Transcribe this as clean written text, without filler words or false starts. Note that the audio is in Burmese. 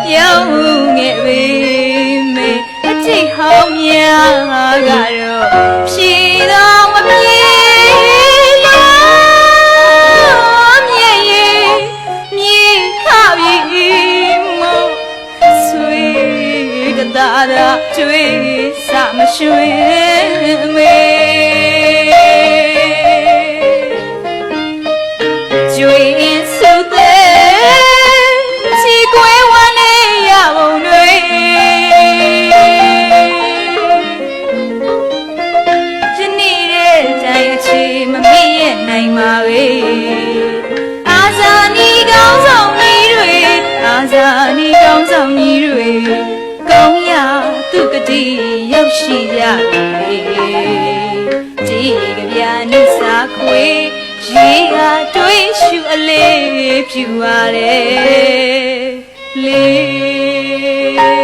ပြောင်းငယ်ပေမေအထိတ်ဟောင်းများကတော့ဖြေတော်မပြေလားမြဲရဲ့မြေခပြီမို့ဆွေကတာရာကျွေးစမရွှင်မေကျွေးစုတဲ့ကောင်းရာသူကတိရောက်ရှိရပြီဒီကဗျာနိစာခွေရေကတွေးရှုအလေးပြူရတယ်လေး